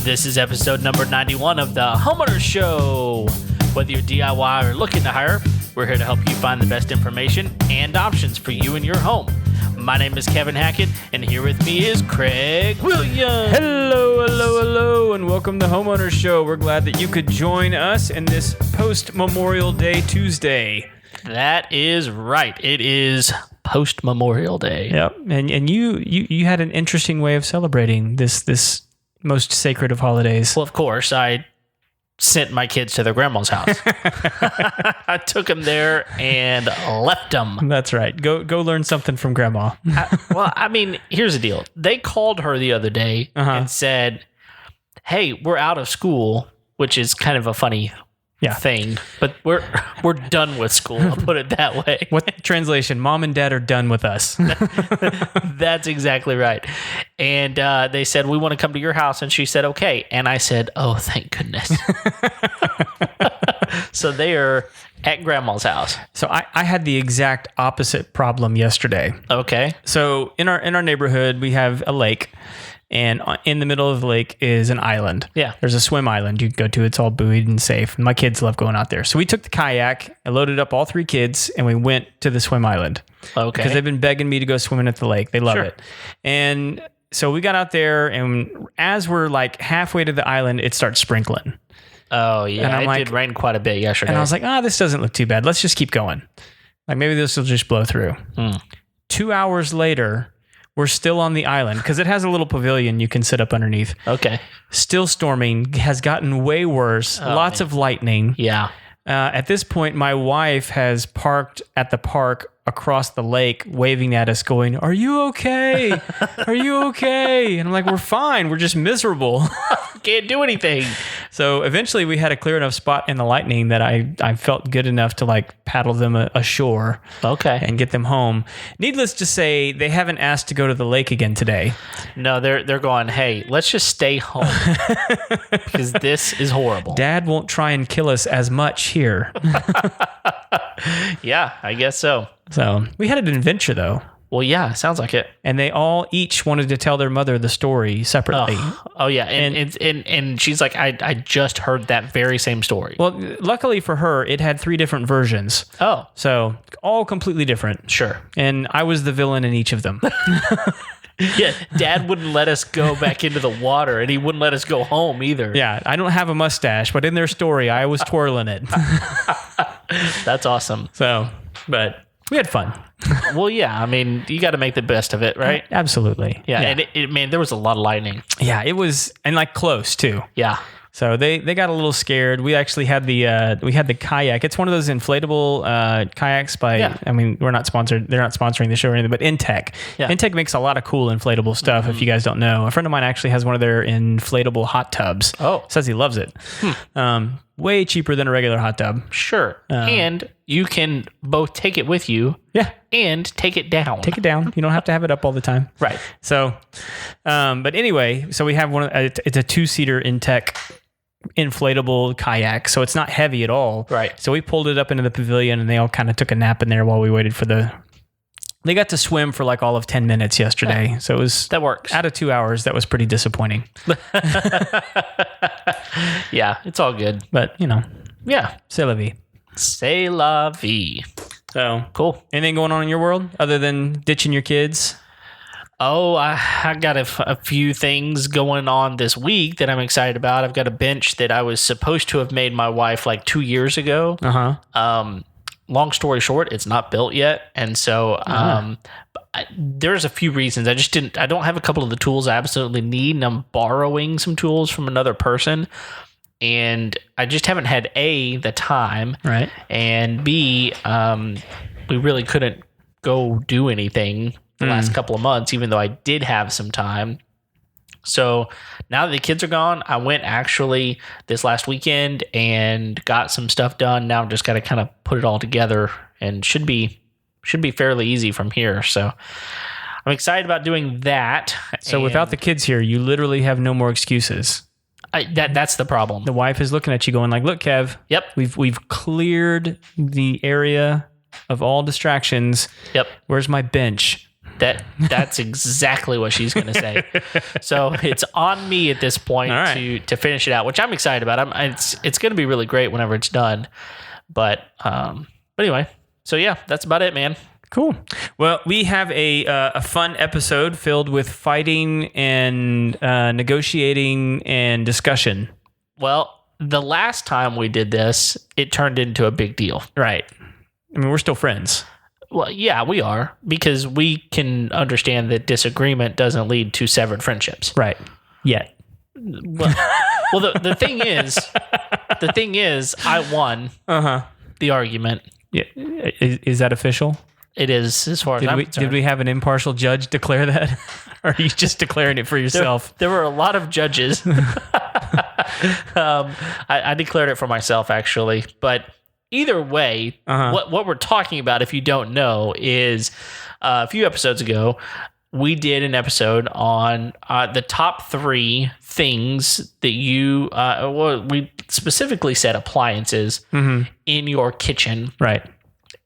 This is episode number 91 of the Homeowner Show. Whether you're DIY or looking to hire, we're here to help you find the best information and options for you and your home. My name is Kevin Hackett, and here with me is Craig Williams. Hello, and welcome to Homeowner Show. We're glad that you could join us in this post-Memorial Day Tuesday. That is right. It is post-Memorial Day. Yep, and you had an interesting way of celebrating this most sacred of holidays. Well, of course, I sent my kids to their grandma's house. I took them there and left them. That's right. Go learn something from grandma. Here's the deal. They called her the other day and said, hey, we're out of school, which is kind of a funny thing, but we're done with school. I'll put it that way. What translation? Mom and dad are done with us. That's exactly right. And they said, we want to come to your house. And she said, okay. And I said, oh, thank goodness. So they are at grandma's house. So I had the exact opposite problem yesterday. Okay. So in our neighborhood, we have a lake. And in the middle of the lake is an island. Yeah. There's a swim island you can go to. It's all buoyed and safe. And my kids love going out there. So we took the kayak, I loaded up all three kids, and we went to the swim island. Okay. Because they've been begging me to go swimming at the lake. They love it. And so we got out there, and as we're like halfway to the island, it starts sprinkling. Oh, yeah. And it did rain quite a bit yesterday. And I was like, this doesn't look too bad. Let's just keep going. Like maybe this will just blow through. 2 hours later, we're still on the island because it has a little pavilion you can sit up underneath. Okay. Still storming, has gotten way worse. Lots of lightning. Yeah. At this point, my wife has parked at the park across the lake, waving at us, going, "Are you okay? Are you okay?" And I'm like, "We're fine. We're just miserable." Can't do anything. So eventually we had a clear enough spot in the lightning that I felt good enough to like paddle them ashore. Okay. And get them home. Needless to say, they haven't asked to go to the lake again today. No, they're going, hey, let's just stay home because this is horrible. Dad won't try and kill us as much here. Yeah, I guess so. So we had an adventure though. Well, yeah, sounds like it. And they all each wanted to tell their mother the story separately. Oh yeah, and she's like, I just heard that very same story. Well, luckily for her, it had 3 different versions. Oh. So all completely different. Sure. And I was the villain in each of them. Yeah, Dad wouldn't let us go back into the water, and he wouldn't let us go home either. Yeah, I don't have a mustache, but in their story, I was twirling it. That's awesome. So, but we had fun. Well, yeah, I mean, you got to make the best of it, right? Absolutely. Yeah. And there was a lot of lightning. Yeah, it was, and like close too. Yeah. So they got a little scared. We actually had the kayak. It's one of those inflatable kayaks by. Yeah. I mean, we're not sponsored. They're not sponsoring the show or anything. But Intech. Yeah. Intech makes a lot of cool inflatable stuff. Mm-hmm. If you guys don't know, a friend of mine actually has one of their inflatable hot tubs. Oh, says he loves it. Way cheaper than a regular hot tub. Sure. And you can both take it with you. Yeah. And take it down. Take it down. You don't have to have it up all the time. Right. So, but anyway, so we have it's a 2-seater Intech inflatable kayak, so it's not heavy at all. Right. So we pulled it up into the pavilion, and they all kind of took a nap in there while we waited for they got to swim for like all of 10 minutes yesterday. Yeah. So that works. Out of 2 hours, that was pretty disappointing. Yeah, it's all good. But, yeah. C'est la vie. C'est la vie. So, cool. Anything going on in your world other than ditching your kids? Oh, I got a few things going on this week that I'm excited about. I've got a bench that I was supposed to have made my wife like 2 years ago. Long story short, it's not built yet. And so there's a few reasons. I don't have a couple of the tools I absolutely need, and I'm borrowing some tools from another person. And I just haven't had A, the time, right, and B, we really couldn't go do anything the last couple of months, even though I did have some time. So now that the kids are gone, I went actually this last weekend and got some stuff done. Now I'm just got to kind of put it all together, and should be fairly easy from here. So I'm excited about doing that. So without the kids here, you literally have no more excuses. That's the problem. The wife is looking at you going like, "Look, Kev. Yep. We've cleared the area of all distractions. Yep. Where's my bench?" That's exactly what she's going to say. So it's on me at this point to finish it out, which I'm excited about. It's going to be really great whenever it's done. But anyway, so yeah, that's about it, man. Cool. Well, we have a fun episode filled with fighting and negotiating and discussion. Well, the last time we did this, it turned into a big deal. Right. I mean, we're still friends. Well, yeah, we are, because we can understand that disagreement doesn't lead to severed friendships. Right. Yet. Well, the thing is, I won the argument. Yeah. Is that official? It is, as far as I'm concerned. Did we have an impartial judge declare that? Or are you just declaring it for yourself? There were a lot of judges. I declared it for myself, actually. But either way, what we're talking about, if you don't know, is a few episodes ago, we did an episode on the top 3 things that you, we specifically said appliances in your kitchen. Right.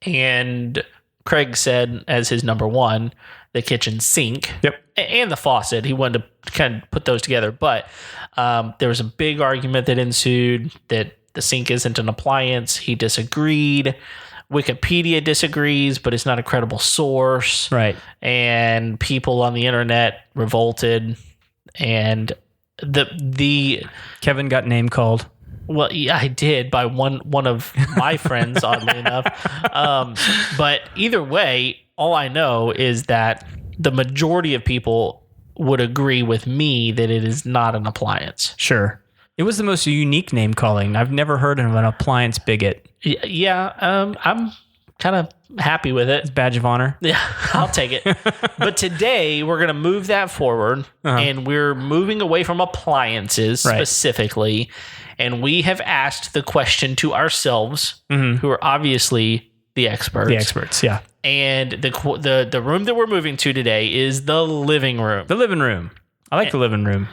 And Craig said as his number 1, the kitchen sink. Yep. And the faucet. He wanted to kind of put those together. But there was a big argument that ensued that the sink isn't an appliance. He disagreed. Wikipedia disagrees, but it's not a credible source. Right. And people on the internet revolted. And the Kevin got name called. Well, yeah, I did by one of my friends, oddly enough. But either way, all I know is that the majority of people would agree with me that it is not an appliance. Sure. It was the most unique name calling. I've never heard of an appliance bigot. Yeah, I'm kind of happy with it. It's a badge of honor. Yeah, I'll take it. But today we're going to move that forward, and we're moving away from appliances specifically. And we have asked the question to ourselves, who are obviously the experts. The experts, yeah. And the room that we're moving to today is the living room. The living room. I like the living room.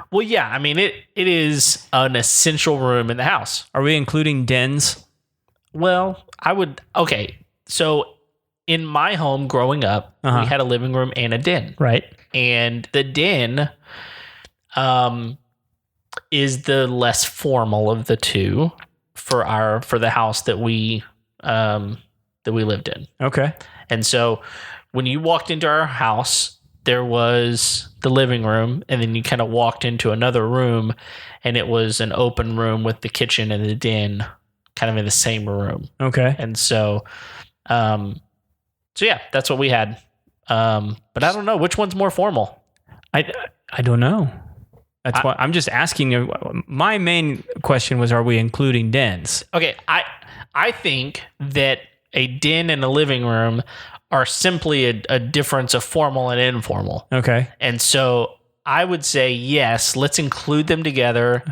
Well, yeah. I mean, it is an essential room in the house. Are we including dens? Well, I would. Okay, so in my home growing up, we had a living room and a den. Right. And the den is the less formal of the two for the house that we lived in. Okay. And so when you walked into our house, there was the living room, and then you kind of walked into another room, and it was an open room with the kitchen and the den kind of in the same room. Okay. And so yeah, that's what we had. But I don't know which one's more formal. I don't know. That's why I'm just asking you. My main question was, are we including dens? Okay. I think that a den and a living room are simply a difference of formal and informal. Okay. And so I would say, yes, let's include them together.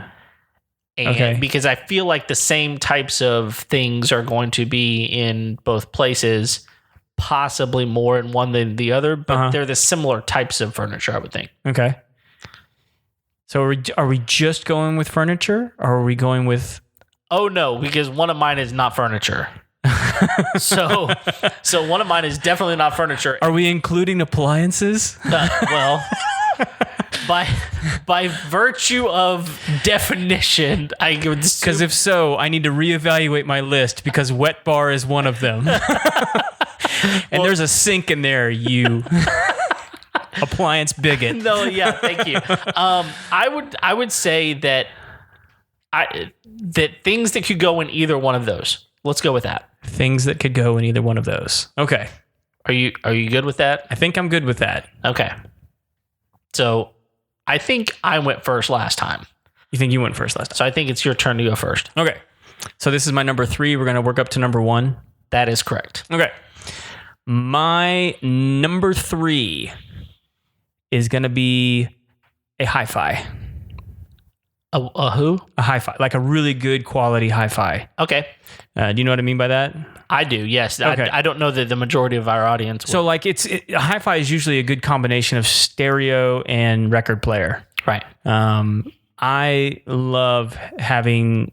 And because I feel like the same types of things are going to be in both places, possibly more in one than the other, but they're the similar types of furniture, I would think. Okay. So are we just going with furniture, or are we going with... Oh, no, because one of mine is not furniture. So one of mine is definitely not furniture. Are we including appliances? Well, by virtue of definition, I would assume... Because if so, I need to reevaluate my list, because wet bar is one of them. And there's a sink in there, you appliance bigot. No, yeah, thank you. I would say that that things that could go in either one of those. Let's go with that. Things that could go in either one of those. Okay. Are you good with that? I think I'm good with that. Okay. So I think I went first last time. You think you went first last time? So I think it's your turn to go first. Okay. So this is my number 3. We're going to work up to number 1. That is correct. Okay. My number 3 is going to be a hi-fi. A who? A hi-fi, like a really good quality hi-fi. Okay. Do you know what I mean by that? I do, yes. Okay. I don't know that the majority of our audience will. So like a hi-fi is usually a good combination of stereo and record player. Right. I'm I love having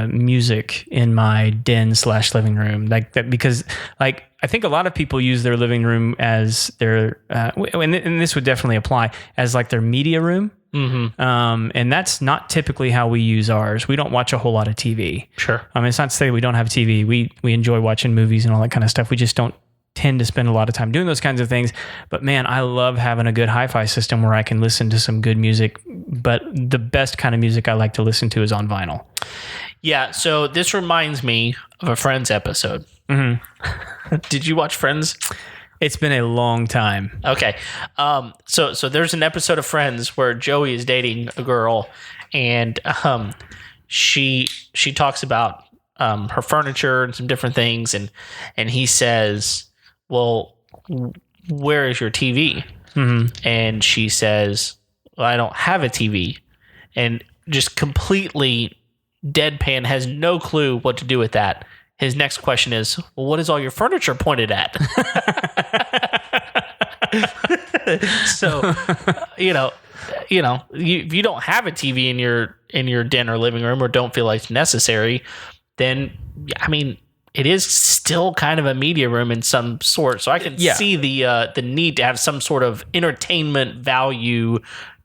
music in my den/living room, like that, because like I think a lot of people use their living room as their and this would definitely apply as like their media room. Mm-hmm. And that's not typically how we use ours. We don't watch a whole lot of TV. Sure. It's not to say we don't have TV. We enjoy watching movies and all that kind of stuff. We just don't tend to spend a lot of time doing those kinds of things. But man, I love having a good hi-fi system where I can listen to some good music. But the best kind of music I like to listen to is on vinyl. Yeah. So this reminds me of a Friends episode. Mm-hmm. Did you watch Friends? It's been a long time. Okay. So there's an episode of Friends where Joey is dating a girl, and she talks about her furniture and some different things, and he says, well, where is your TV? Mm-hmm. And she says, well, I don't have a TV. And just completely deadpan, has no clue what to do with that. His next question is, well, what is all your furniture pointed at? So, if you don't have a TV in your den or living room, or don't feel like it's necessary, then, it is still kind of a media room in some sort. So I can see the need to have some sort of entertainment value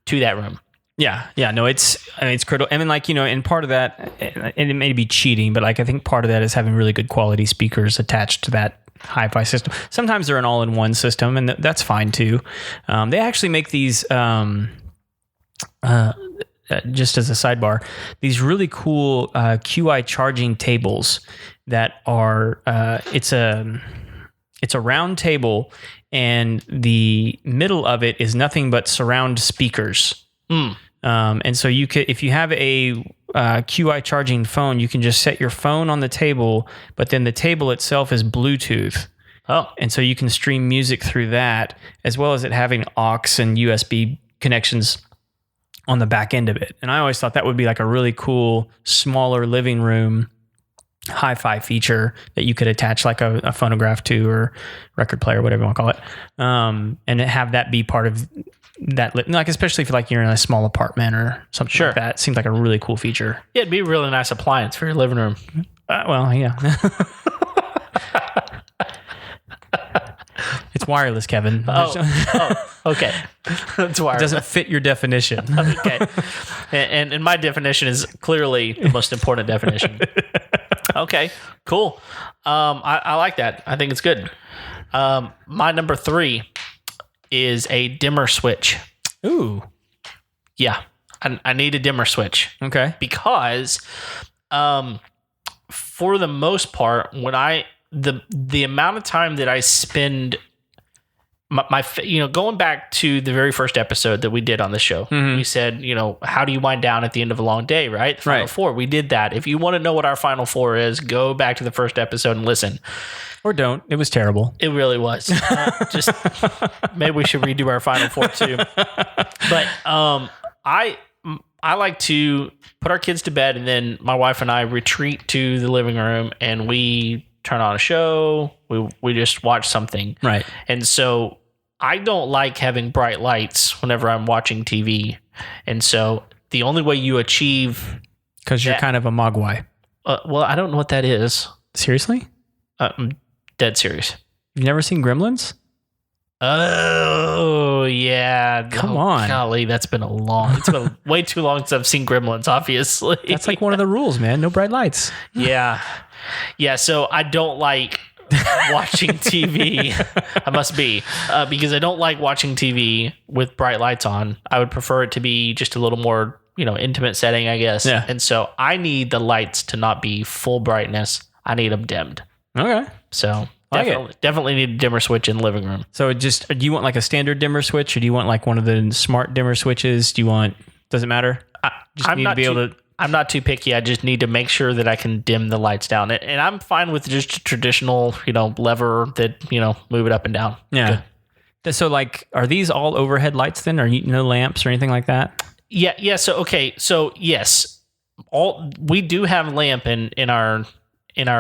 to that room. Yeah. No, it's critical. And part of that, and it may be cheating, but I think part of that is having really good quality speakers attached to that hi-fi system. Sometimes they're an all-in-one system, and that's fine too. They actually make these, just as a sidebar, these really cool QI charging tables that are, it's a round table, and the middle of it is nothing but surround speakers. And so you could, if you have a QI charging phone, you can just set your phone on the table, but then the table itself is Bluetooth. Oh, and so you can stream music through that, as well as it having aux and USB connections on the back end of it. And I always thought that would be like a really cool, smaller living room hi-fi feature that you could attach like a phonograph to, or record player, whatever you want to call it, and have that be part of that, like, especially if you're in a small apartment or something like that. It seems like a really cool feature. Yeah, it'd be a really nice appliance for your living room. Well, yeah. It's wireless, Kevin. Okay. It's wireless. It doesn't fit your definition. Okay. And my definition is clearly the most important definition. Okay, cool. I like that. I think it's good. My number 3 is a dimmer switch. Ooh. Yeah. I need a dimmer switch. Okay. Because for the most part, when the amount of time that I spend going back to the very first episode that we did on the show, mm-hmm. we said, how do you wind down at the end of a long day, right? Final four. We did that. If you want to know what our final four is, go back to the first episode and listen. Or don't. It was terrible. It really was. Just maybe we should redo our final four too. But I like to put our kids to bed, and then my wife and I retreat to the living room, and we turn on a show. We just watch something. Right. And so I don't like having bright lights whenever I'm watching TV. And so the only way you achieve... Because you're kind of a mogwai. Well, I don't know what that is. Seriously? I'm dead serious. You've never seen Gremlins? Oh, yeah. Come on. Golly, it's been way too long since I've seen Gremlins, obviously. That's like one of the rules, man. No bright lights. Yeah. Yeah, so I don't like watching TV. I must be. Because I don't like watching TV with bright lights on. I would prefer it to be just a little more, intimate setting, I guess. Yeah. And so I need the lights to not be full brightness. I need them dimmed. Okay. So definitely need a dimmer switch in the living room. So do you want like a standard dimmer switch, or do you want like one of the smart dimmer switches? Does it matter? I'm not too picky. I just need to make sure that I can dim the lights down. And I'm fine with just a traditional, lever that, move it up and down. Yeah. Good. So are these all overhead lights then? Or no lamps or anything like that? Yeah. Yeah. So, okay. So yes, we do have a lamp in our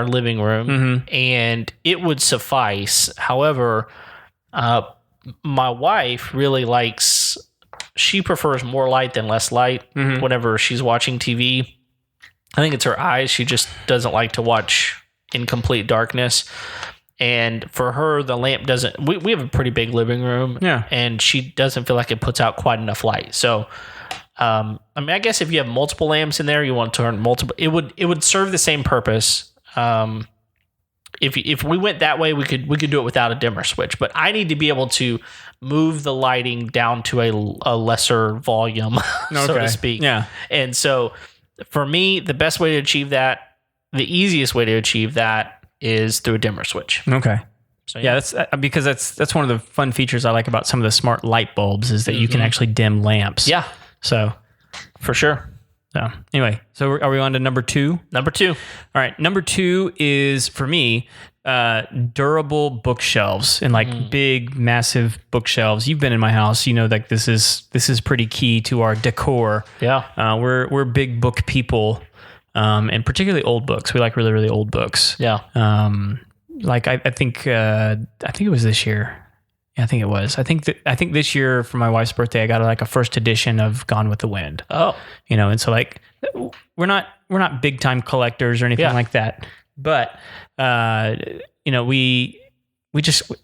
living room, mm-hmm. and it would suffice. However, my wife really likes she prefers more light than less light whenever she's watching TV. I think it's her eyes. She just doesn't like to watch in complete darkness. And for her, the lamp doesn't... We have a pretty big living room. Yeah. And she doesn't feel like it puts out quite enough light. So, I mean, I guess if you have multiple lamps in there, you want to turn multiple... It would serve the same purpose. If we went that way, we could do it without a dimmer switch. But I need to be able to move the lighting down to a lesser volume, so to speak. Yeah. And so for me, the best way to achieve that, the easiest way to achieve that is through a dimmer switch. Okay. So yeah, that's because that's one of the fun features I like about some of the smart light bulbs is that you can actually dim lamps. Yeah. So for sure. So anyway, so are we on to number 2? Number 2. All right. Number 2 is for me, durable bookshelves and like big, massive bookshelves. You've been in my house, you know, like this is pretty key to our decor. Yeah. We're big book people, and particularly old books. We like really, really old books. Yeah. Like I think it was this year. Yeah, I think it was. I think this year for my wife's birthday, I got like a first edition of Gone with the Wind. Oh, you know, and so like we're not big time collectors or anything like that, but you know, we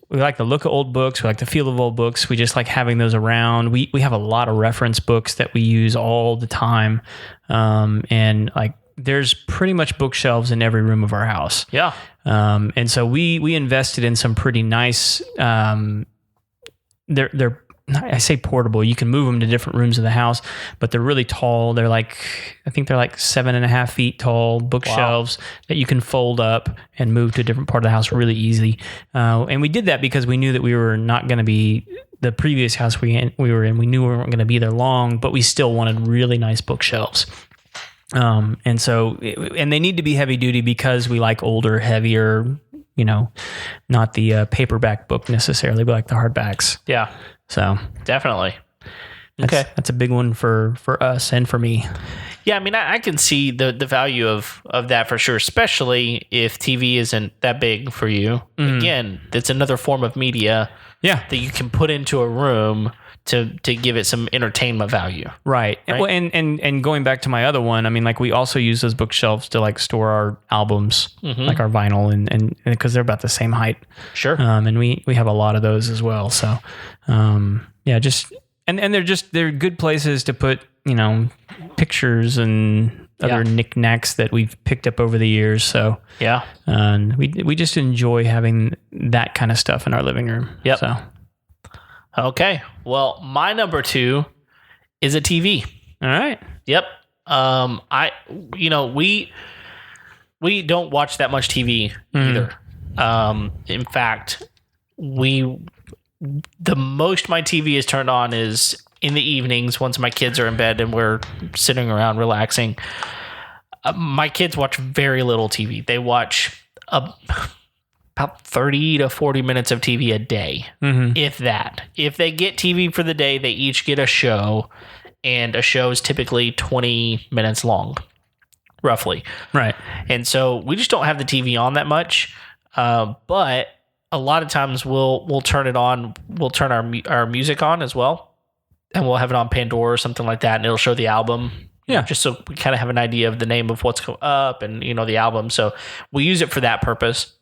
like the look of old books. We like the feel of old books. We just like having those around. We have a lot of reference books that we use all the time, and like there's pretty much bookshelves in every room of our house. Yeah. And so we invested in some pretty nice. They're I say portable. You can move them to different rooms of the house, but they're really tall. They're like, I think they're like 7.5 feet tall bookshelves that you can fold up and move to a different part of the house really easy. And we did that because we knew that we were not going to be the previous house we were in. We knew we weren't going to be there long, but we still wanted really nice bookshelves. And so, and they need to be heavy duty because we like older, heavier, you know, not the paperback book necessarily, but like the hardbacks. Yeah. So definitely. That's a big one for us and for me. Yeah. I mean, I can see the value of that for sure, especially if TV isn't that big for you. Again, it's another form of media that you can put into a room to give it some entertainment value. Right. Well, and going back to my other one, I mean, like we also use those bookshelves to like store our albums, like our vinyl and because they're about the same height. Sure. And we have a lot of those as well. So, yeah, just, and they're good places to put, you know, pictures and other knickknacks that we've picked up over the years. So yeah. And we just enjoy having that kind of stuff in our living room. Yep. So. Okay. Well, my number 2 is a TV. All right. Yep. We don't watch that much TV either. In fact, the most my TV is turned on is in the evenings once my kids are in bed and we're sitting around relaxing. My kids watch very little TV. They watch about 30 to 40 minutes of TV a day, if that. If they get TV for the day, they each get a show, and a show is typically 20 minutes long, roughly. Right. And so we just don't have the TV on that much, but a lot of times we'll turn it on. We'll turn our music on as well, and we'll have it on Pandora or something like that, and it'll show the album. Yeah, just so we kind of have an idea of the name of what's up and, you know, the album. So we use it for that purpose.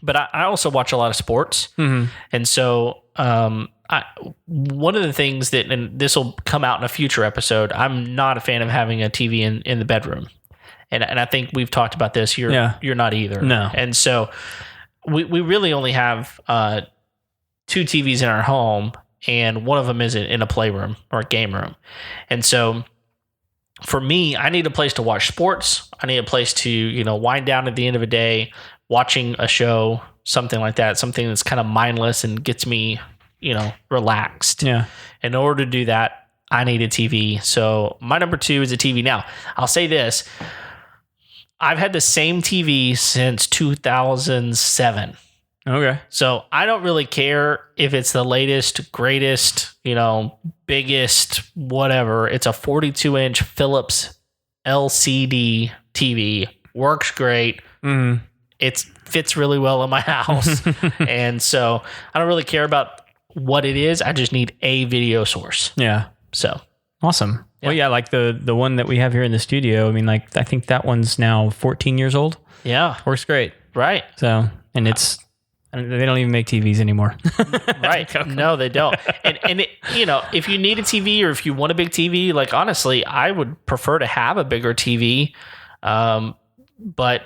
But I also watch a lot of sports. And so one of the things that, and this will come out in a future episode, I'm not a fan of having a TV in the bedroom. And I think we've talked about this. You're not either. No. And so we really only have 2 TVs in our home, and one of them is in a playroom or a game room. And so for me, I need a place to watch sports. I need a place to, you know, wind down at the end of a day, watching a show, something like that, something that's kind of mindless and gets me, you know, relaxed. Yeah. In order to do that, I need a TV. So my number 2 is a TV. Now, I'll say this. I've had the same TV since 2007. Okay. So I don't really care if it's the latest, greatest, you know, biggest, whatever. It's a 42-inch Philips LCD TV. Works great. It fits really well in my house. And so I don't really care about what it is. I just need a video source. Yeah. So awesome. Yeah. Well, yeah, like the one that we have here in the studio. I mean, like I think that one's now 14 years old. Yeah, works great. Right. So, and they don't even make TVs anymore. Right. No, they don't. And it, if you need a TV or if you want a big TV, like honestly, I would prefer to have a bigger TV. But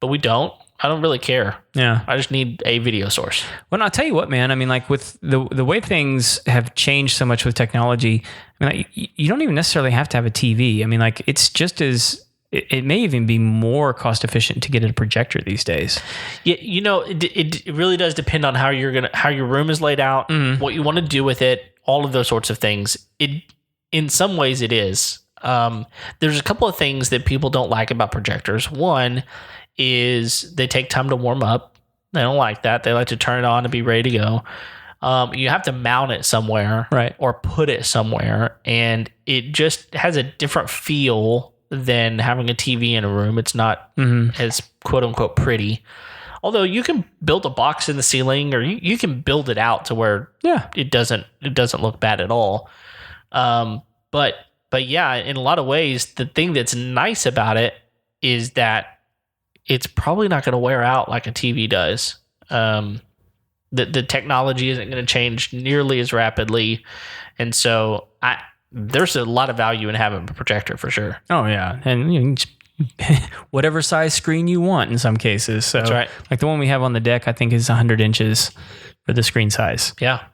we don't. I don't really care. Yeah. I just need a video source. Well, I'll tell you what, man. I mean, like with the way things have changed so much with technology, I mean, like, you don't even necessarily have to have a TV. I mean, like it's just as it may even be more cost efficient to get a projector these days. Yeah, it really does depend on how your room is laid out, what you want to do with it, all of those sorts of things. In some ways it is. There's a couple of things that people don't like about projectors. One is they take time to warm up. They don't like that. They like to turn it on and be ready to go. You have to mount it somewhere, right, or put it somewhere, and it just has a different feel than having a TV in a room. It's not as quote unquote pretty. Although you can build a box in the ceiling, or you can build it out to where it doesn't look bad at all. But yeah, in a lot of ways, the thing that's nice about it is that it's probably not going to wear out like a TV does. The technology isn't going to change nearly as rapidly, and so there's a lot of value in having a projector for sure. Oh yeah, and whatever size screen you want in some cases. So, that's right. Like the one we have on the deck, I think is 100 inches for the screen size. Yeah,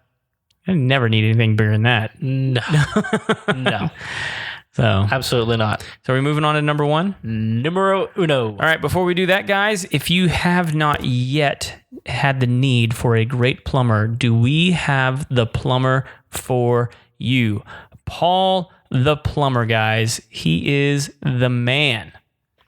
I never need anything bigger than that. No, no. So absolutely not. So are we moving on to number one? Numero uno. All right. Before we do that, guys, if you have not yet had the need for a great plumber, do we have the plumber for you? Paul the plumber, guys. He is the man.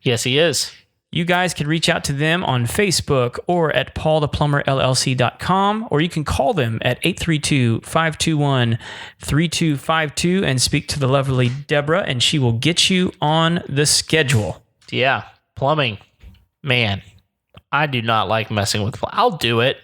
Yes, he is. You guys can reach out to them on Facebook or at paultheplumberllc.com, or you can call them at 832-521-3252 and speak to the lovely Deborah, and she will get you on the schedule. Yeah, plumbing. Man, I do not like messing with plumbing. I'll do it,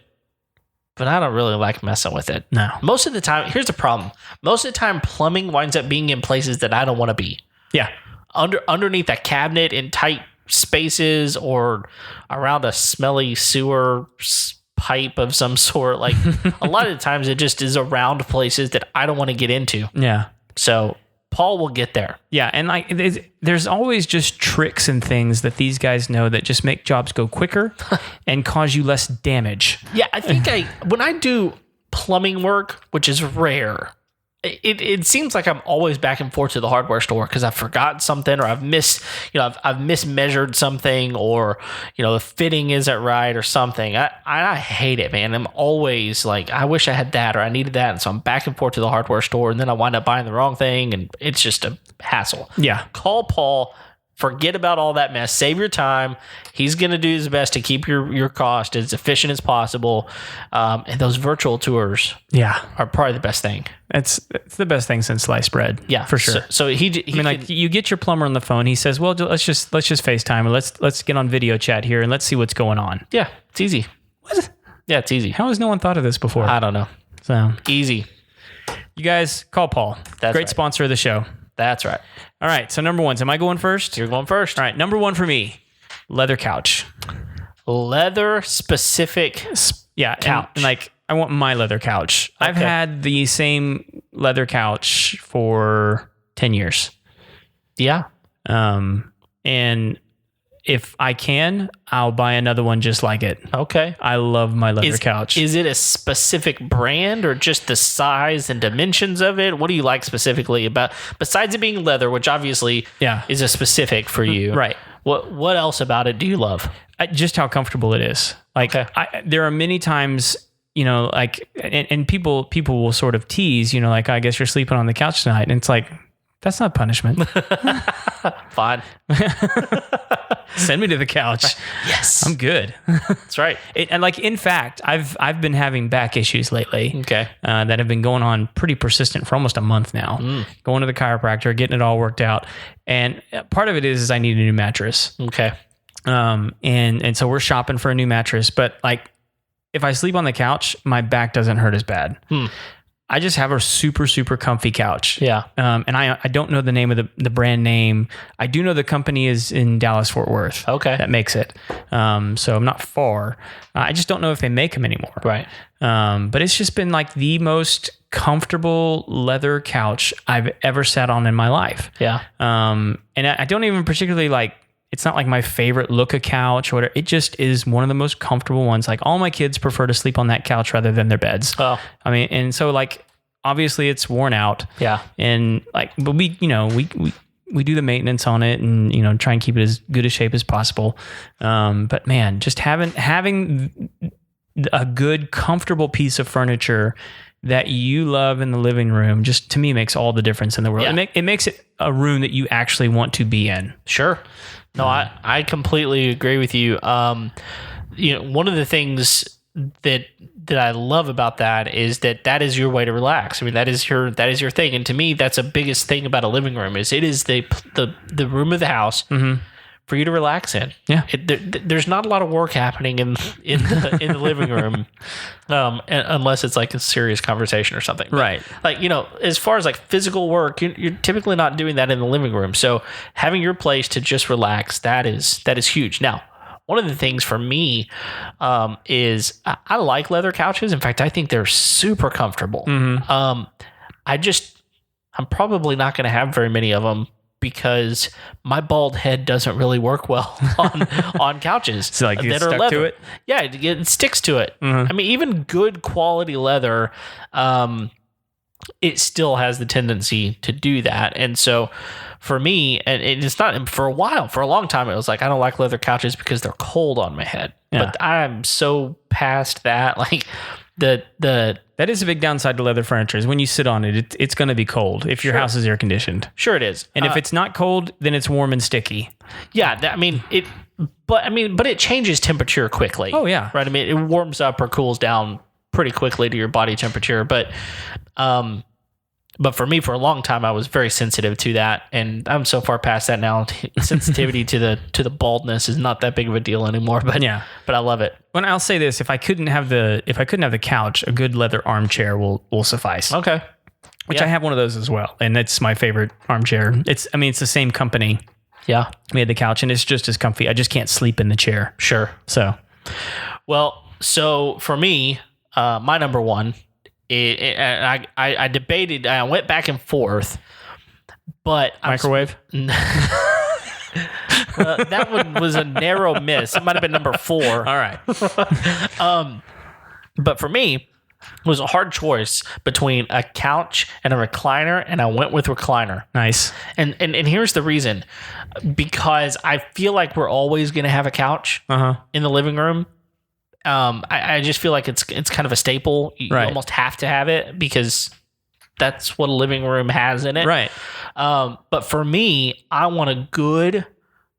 but I don't really like messing with it. No. Most of the time, here's the problem. Most of the time, plumbing winds up being in places that I don't want to be. Yeah. Underneath a cabinet in tight spaces or around a smelly sewer pipe of some sort. Like a lot of the times it just is around places that I don't want to get into. Yeah. So Paul will get there. Yeah. And like there's always just tricks and things that these guys know that just make jobs go quicker and cause you less damage. Yeah. I think when I do plumbing work, which is rare, it seems like I'm always back and forth to the hardware store because I've forgotten something, or I've mismeasured something, or the fitting isn't right or something. I hate it, man. I'm always like, I wish I had that, or I needed that, and so I'm back and forth to the hardware store, and then I wind up buying the wrong thing, and it's just a hassle. Yeah. Call Paul. Forget about all that mess. Save your time. He's going to do his best to keep your cost as efficient as possible. And those virtual tours are probably the best thing. It's the best thing since sliced bread. Yeah, for sure. So he like you get your plumber on the phone. He says, well, let's just FaceTime and let's get on video chat here and let's see what's going on. Yeah, it's easy. What? Yeah, it's easy. How has no one thought of this before? I don't know. So easy. You guys call Paul. That's great right. Sponsor of the show. That's right. All right. So number one. Am I going first? You're going first. All right. Number one for me, leather couch. Leather specific couch. And like I want my leather couch. Okay. I've had the same leather couch for 10 years. Yeah. And if I can, I'll buy another one just like it. Okay. I love my leather couch. Is it a specific brand or just the size and dimensions of it? What do you like specifically about, besides it being leather, which obviously is a specific for you? Right. What else about it do you love? Just how comfortable it is. Like there are many times, like, and people will sort of tease, like, I guess you're sleeping on the couch tonight. And it's like, that's not punishment. Fine. Send me to the couch. Yes. I'm good. That's right. And like, in fact, I've been having back issues lately. Okay. That have been going on pretty persistent for almost a month now. Going to the chiropractor, getting it all worked out. And part of it is I need a new mattress. Okay. And so we're shopping for a new mattress, but like if I sleep on the couch, my back doesn't hurt as bad. I just have a super, super comfy couch. Yeah. And I don't know the name of the brand name. I do know the company is in Dallas, Fort Worth. Okay. That makes it. So I'm not far. I just don't know if they make them anymore. Right. But it's just been like the most comfortable leather couch I've ever sat on in my life. Yeah. And I don't even particularly like, it's not like my favorite look of couch or whatever. It just is one of the most comfortable ones. Like all my kids prefer to sleep on that couch rather than their beds. Oh. I mean, and so like, obviously it's worn out. Yeah. And like, but we do the maintenance on it and, try and keep it as good a shape as possible. But man, just having a good, comfortable piece of furniture that you love in the living room, just to me makes all the difference in the world. Yeah. It makes it a room that you actually want to be in. Sure. No, I completely agree with you. One of the things that I love about that is that is your way to relax. I mean, that is your thing. And to me, that's the biggest thing about a living room is it is the room of the house for you to relax in. Yeah. There's not a lot of work happening in the living room, unless it's like a serious conversation or something. But right. Like, as far as like physical work, you're typically not doing that in the living room. So having your place to just relax, that is huge. Now, one of the things for me is I like leather couches. In fact, I think they're super comfortable. I'm probably not going to have very many of them because my bald head doesn't really work well on couches. So like you that get are stuck leather. to it? Yeah, it sticks to it. I mean, even good quality leather, it still has the tendency to do that. And so for me, and it's not for a long time, it was like, I don't like leather couches because they're cold on my head. Yeah. But I'm so past that. Like that is a big downside to leather furniture is when you sit on it, it's going to be cold if your house is air conditioned. Sure it is. And if it's not cold, then it's warm and sticky. Yeah. But it changes temperature quickly. Oh yeah. Right. I mean, it warms up or cools down pretty quickly to your body temperature. But for me, for a long time, I was very sensitive to that, and I'm so far past that now. Sensitivity to the baldness is not that big of a deal anymore. But yeah, but I love it. Well, I'll say this: if I couldn't have the couch, a good leather armchair will suffice. Okay, which I have one of those as well, and that's my favorite armchair. It's the same company. Yeah, made the couch, and it's just as comfy. I just can't sleep in the chair. Sure. So for me, my number one. I debated. I went back and forth, but microwave. That one was a narrow miss. It might have been number 4. All right. But for me, it was a hard choice between a couch and a recliner, and I went with recliner. Nice. And here's the reason: because I feel like we're always going to have a couch in the living room. I just feel like it's kind of a staple. You almost have to have it because that's what a living room has in it. Right. But for me, I want a good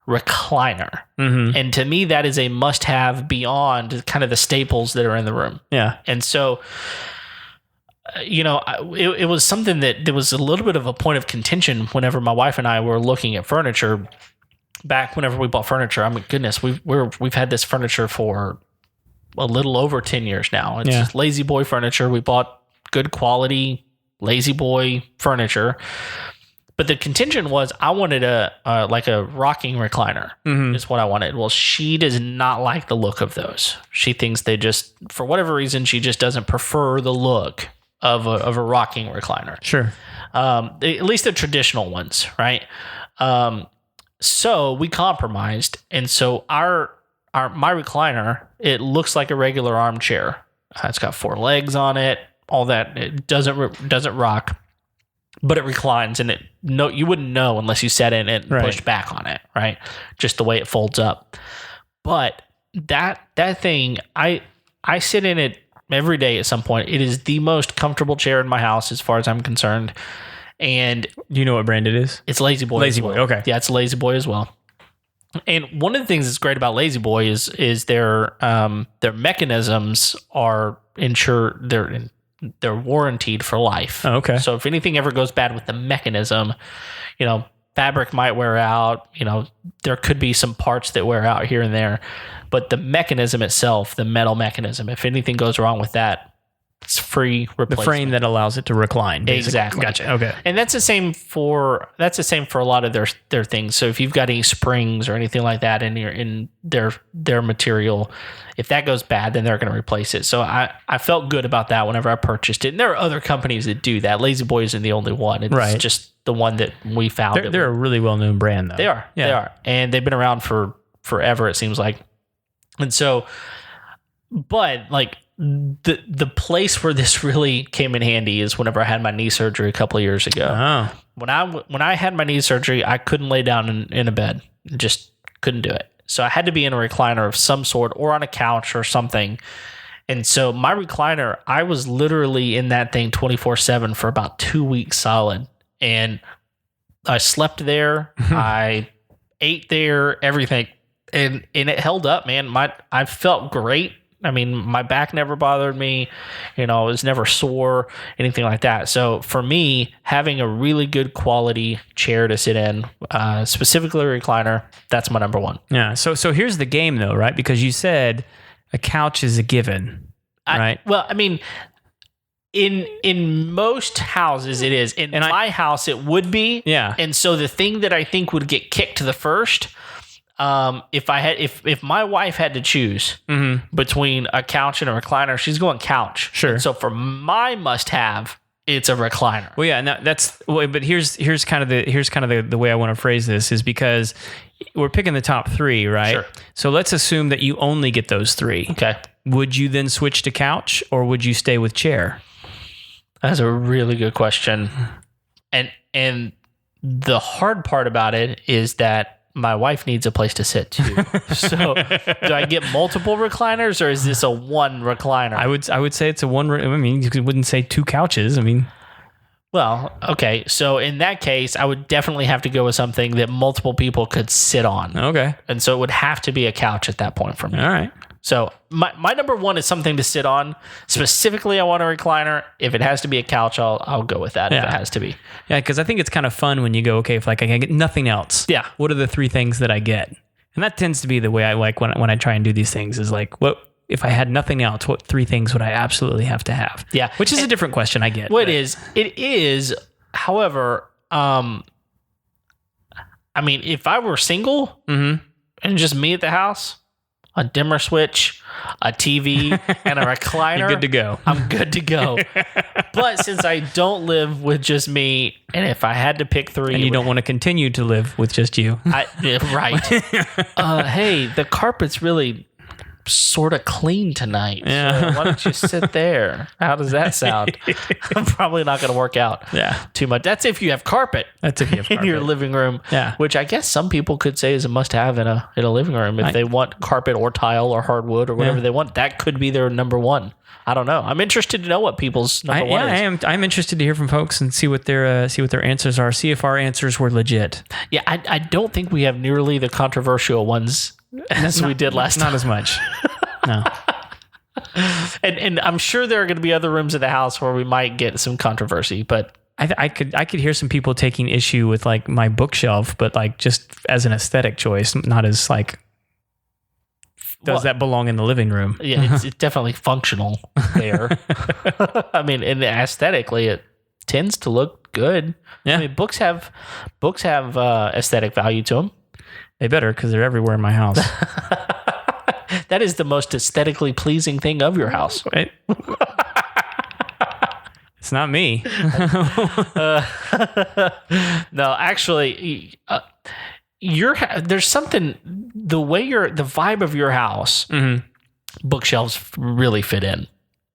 recliner. And to me, that is a must-have beyond kind of the staples that are in the room. Yeah. And so, it was something that there was a little bit of a point of contention whenever my wife and I were looking at furniture. Back whenever we bought furniture, I mean, goodness, we've had this furniture for a little over 10 years now. It's just Lazy Boy furniture. We bought good quality Lazy Boy furniture. But the contention was I wanted a rocking recliner is what I wanted. Well, she does not like the look of those. She thinks they just, for whatever reason, she just doesn't prefer the look of a rocking recliner. Sure. At least the traditional ones, right? So we compromised. And so my recliner, it looks like a regular armchair. It's got 4 legs on it, all that. It doesn't rock, but it reclines, and you wouldn't know unless you sat in it and pushed back on it, right? Just the way it folds up. But that thing, I sit in it every day at some point. It is the most comfortable chair in my house as far as I'm concerned. And do you know what brand it is? It's Lazy Boy. Lazy Boy, okay. Yeah, it's Lazy Boy as well. And one of the things that's great about Lazy Boy is their mechanisms are insured. They're warranted for life. Oh, okay. So if anything ever goes bad with the mechanism, fabric might wear out. There could be some parts that wear out here and there, but the mechanism itself, the metal mechanism, if anything goes wrong with that, It's free replacement. The frame that allows it to recline. Basically. Exactly. Gotcha. Okay. And that's the same for a lot of their things. So if you've got any springs or anything like that in their material, if that goes bad, then they're going to replace it. So I felt good about that whenever I purchased it. And there are other companies that do that. Lazy Boy isn't the only one. It's just the one that we found. They're a really well-known brand, though. They are. Yeah. They are. And they've been around for forever, it seems like. And so, but like, the place where this really came in handy is whenever I had my knee surgery a couple of years ago. Oh. When I had my knee surgery, I couldn't lay down in a bed. Just couldn't do it. So I had to be in a recliner of some sort or on a couch or something. And so my recliner, I was literally in that thing 24/7 for about 2 weeks solid. And I slept there. I ate there, everything. And it held up, man. I felt great. I mean, my back never bothered me. I was never sore, anything like that. So for me, having a really good quality chair to sit in, specifically a recliner, that's my number one. Yeah. So here's the game, though, right? Because you said a couch is a given, right? In most houses it is. In my house, it would be. Yeah. And so the thing that I think would get kicked the first, if my wife had to choose between a couch and a recliner, she's going couch. Sure. And so for my must-have, it's a recliner. Well, yeah, but here's kind of the way I want to phrase this is because we're picking the top three, right? Sure. So let's assume that you only get those three. Okay. Would you then switch to couch or would you stay with chair? That's a really good question. And the hard part about it is that my wife needs a place to sit too. So do I get multiple recliners or is this a one recliner? I would say it's a one. I mean, you wouldn't say two couches. I mean, well, okay. So in that case, I would definitely have to go with something that multiple people could sit on. Okay. And so it would have to be a couch at that point for me. All right. So my number one is something to sit on. Specifically, I want a recliner. If it has to be a couch, I'll go with that if it has to be. Yeah, because I think it's kind of fun when you go, okay, if like I can get nothing else. Yeah. What are the three things that I get? And that tends to be the way I like when I try and do these things is like, what if I had nothing else, what three things would I absolutely have to have? Yeah. Which is a different question I get. Well, it is. However, I mean, if I were single and just me at the house, a dimmer switch, a TV, and a recliner. You're good to go. I'm good to go. But since I don't live with just me, and if I had to pick three... And you don't want to continue to live with just you. Right. Hey, the carpet's really sort of clean tonight. Yeah. So why don't you sit there? How does that sound? I'm probably not going to work out too much. That's if you have carpet. That's if you have carpet. In your living room. Yeah. Which I guess some people could say is a must-have in a living room. If they want carpet or tile or hardwood or whatever they want, that could be their number one. I don't know. I'm interested to know what people's number one is. I'm interested to hear from folks and see what their answers are. See if our answers were legit. Yeah, I don't think we have nearly the controversial ones as we did last time. Not as much. No. And I'm sure there are going to be other rooms of the house where we might get some controversy, but I could hear some people taking issue with like my bookshelf, but like just as an aesthetic choice, not as like does that belong in the living room? Yeah, it's definitely functional there. I mean, and aesthetically, it tends to look good. Yeah. I mean, books have aesthetic value to them. They better because they're everywhere in my house. That is the most aesthetically pleasing thing of your house. Right? It's not me. No, actually, there's something, the vibe of your house, bookshelves really fit in.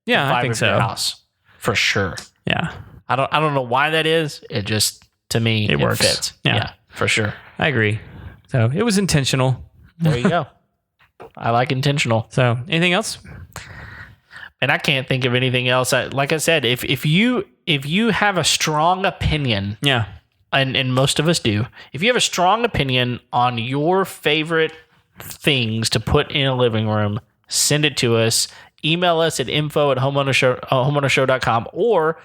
Yeah, I think so. Your house, for sure. Yeah. I don't know why that is. It just, to me, it works. Fits. Yeah, for sure. I agree. So it was intentional. There you go. I like intentional. So anything else? And I can't think of anything else. Like I said, if you have a strong opinion, and most of us do, if you have a strong opinion on your favorite things to put in a living room, send it to us. Email us at info@homeownershow.com, or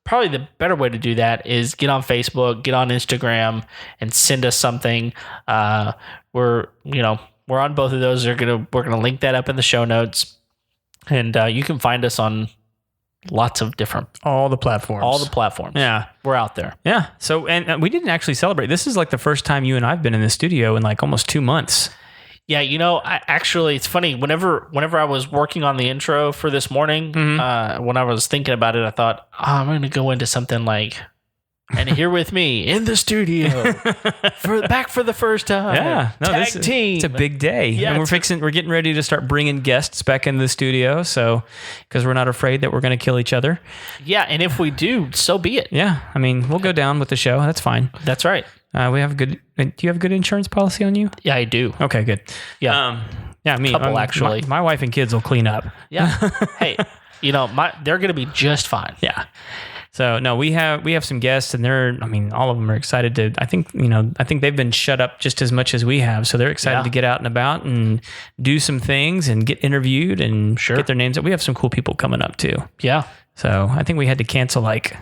probably the better way to do that is get on Facebook, get on Instagram, and send us something. We're on both of those. We're gonna link that up in the show notes, and you can find us on lots of different... All the platforms. Yeah. We're out there. Yeah. So, and we didn't actually celebrate. This is like the first time you and I've been in the studio in like almost 2 months. Yeah, it's funny. Whenever I was working on the intro for this morning, when I was thinking about it, I thought, I'm going to go into something like... And here with me in the studio back for the first time. Yeah, no, tag team. It's a big day. Yeah, and we're getting ready to start bringing guests back into the studio. So, because we're not afraid that we're going to kill each other. Yeah, and if we do, so be it. Yeah, I mean, we'll go down with the show. That's fine. That's right. We have do you have a good insurance policy on you? Yeah, I do. Okay, good. Yeah. Yeah, me. Couple, actually. My wife and kids will clean up. Yeah. Hey, they're going to be just fine. Yeah. So no, we have some guests, and all of them are excited to. I think they've been shut up just as much as we have, so they're excited to get out and about and do some things and get interviewed and get their names up. We have some cool people coming up too. Yeah. So I think we had to cancel like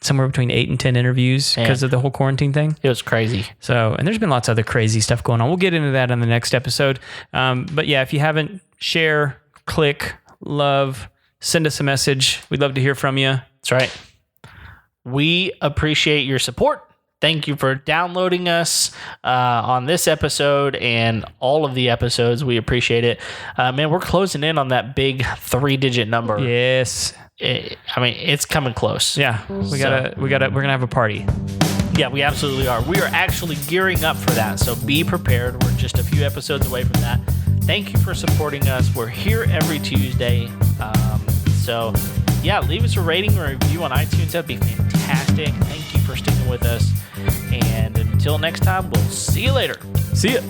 somewhere between 8 and 10 interviews because of the whole quarantine thing. It was crazy. So, and there's been lots of other crazy stuff going on. We'll get into that on the next episode. But yeah, if you haven't, share, click, love, send us a message. We'd love to hear from you. That's right. We appreciate your support. Thank you for downloading us on this episode and all of the episodes. We appreciate it. Man, we're closing in on that big 3-digit number. Yes. It's coming close. Yeah. We're gonna have a party. Yeah, we absolutely are. We are actually gearing up for that. So be prepared. We're just a few episodes away from that. Thank you for supporting us. We're here every Tuesday. Leave us a rating or a review on iTunes. That'd be fantastic. Thank you for sticking with us. And until next time, we'll see you later. See ya.